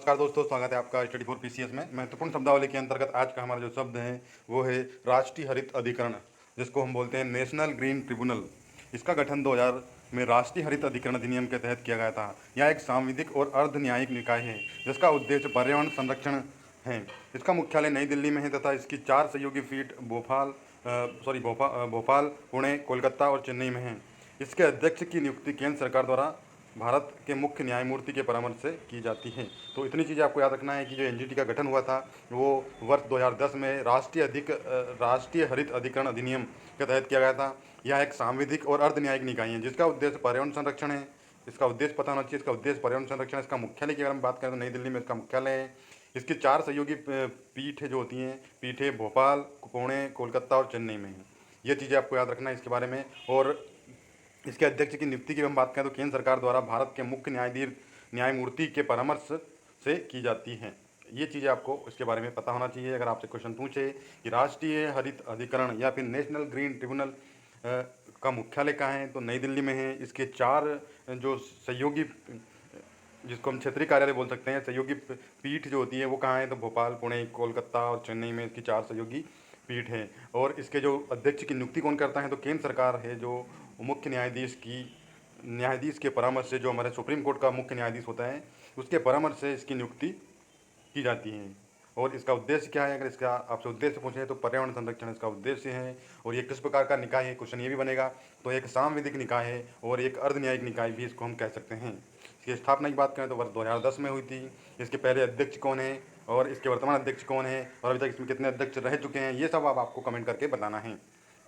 नमस्कार दोस्तों, स्वागत है आपका स्टडी फॉर पीसीएस में। महत्वपूर्ण शब्दावली के अंतर्गत आज का हमारा जो शब्द है वो है राष्ट्रीय हरित अधिकरण, जिसको हम बोलते हैं नेशनल ग्रीन ट्रिब्यूनल। इसका गठन 2000 में राष्ट्रीय हरित अधिकरण अधिनियम के तहत किया गया था। यह एक सांविधिक और अर्ध न्यायिक निकाय है जिसका उद्देश्य पर्यावरण संरक्षण है। इसका मुख्यालय नई दिल्ली में है तथा इसकी 4 सहयोगी पीठ भोपाल, पुणे, कोलकाता और चेन्नई में है। इसके अध्यक्ष की नियुक्ति केंद्र सरकार द्वारा भारत के मुख्य न्यायमूर्ति के परामर्श से की जाती है। तो इतनी चीज़ें आपको याद रखना है कि जो एनजीटी का गठन हुआ था वो वर्ष 2010 में राष्ट्रीय हरित अधिकरण अधिनियम के तहत किया गया था। यह एक सांविधिक और अर्ध न्यायिक निकाय है जिसका उद्देश्य पर्यावरण संरक्षण है। इसका उद्देश्य पता होना चाहिए। इसका उद्देश्य पर्यावरण संरक्षण। इसका मुख्यालय की अगर हम बात करें तो नई दिल्ली में इसका मुख्यालय है। इसकी 4 सहयोगी पीठ जो होती हैं, पीठें भोपाल, पुणे, कोलकाता और चेन्नई में हैं। ये चीज़ें आपको याद रखना है इसके बारे में। और इसके अध्यक्ष की नियुक्ति की हम बात करें तो केंद्र सरकार द्वारा भारत के मुख्य न्यायमूर्ति के परामर्श से की जाती हैं। ये चीज़ें आपको इसके बारे में पता होना चाहिए। अगर आपसे क्वेश्चन पूछे कि राष्ट्रीय हरित अधिकरण या फिर नेशनल ग्रीन ट्रिब्यूनल का मुख्यालय कहाँ है, तो नई दिल्ली में है। इसके 4 जो सहयोगी, जिसको हम क्षेत्रीय कार्यालय बोल सकते हैं, सहयोगी पीठ जो होती है वो कहाँ है, तो भोपाल, पुणे, कोलकाता और चेन्नई में इसकी 4 सहयोगी पीठ है। और इसके जो अध्यक्ष की नियुक्ति कौन करता है, तो केंद्र सरकार है, जो मुख्य न्यायाधीश के परामर्श से, जो हमारे सुप्रीम कोर्ट का मुख्य न्यायाधीश होता है उसके परामर्श से इसकी नियुक्ति की जाती है। और इसका उद्देश्य क्या है, अगर इसका आपसे उद्देश्य पूछे तो पर्यावरण संरक्षण इसका उद्देश्य है। और ये किस प्रकार का निकाय है, क्वेश्चन ये भी बनेगा। तो एक सांविधिक निकाय है और एक अर्ध न्यायिक निकाय भी इसको हम कह सकते हैं। इसकी स्थापना की बात करें तो वर्ष 2010 में हुई थी। इसके पहले अध्यक्ष कौन है और इसके वर्तमान अध्यक्ष कौन है और अभी तक इसमें कितने अध्यक्ष रह चुके हैं, ये सब आपको कमेंट करके बताना है,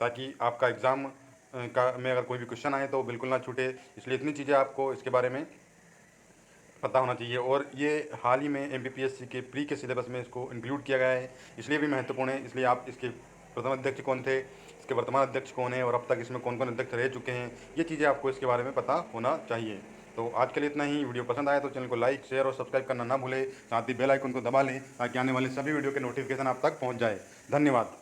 ताकि आपका एग्ज़ाम का में अगर कोई भी क्वेश्चन आए तो बिल्कुल ना छूटे। इसलिए इतनी चीज़ें आपको इसके बारे में पता होना चाहिए। और ये हाल ही में एमपीपीएससी के प्री के सिलेबस में इसको इंक्लूड किया गया है, इसलिए भी महत्वपूर्ण है। इसलिए आप इसके प्रथम अध्यक्ष कौन थे, इसके वर्तमान अध्यक्ष कौन है और अब तक इसमें कौन कौन अध्यक्ष रह चुके हैं, ये चीज़ें आपको इसके बारे में पता होना चाहिए। तो आज के लिए इतना ही। वीडियो पसंद आया तो चैनल को लाइक, शेयर और सब्सक्राइब करना ना भूलें। साथ ही बेल आइकन को दबा लें ताकि आने वाले सभी वीडियो के नोटिफिकेशन आप तक पहुँच जाए। धन्यवाद।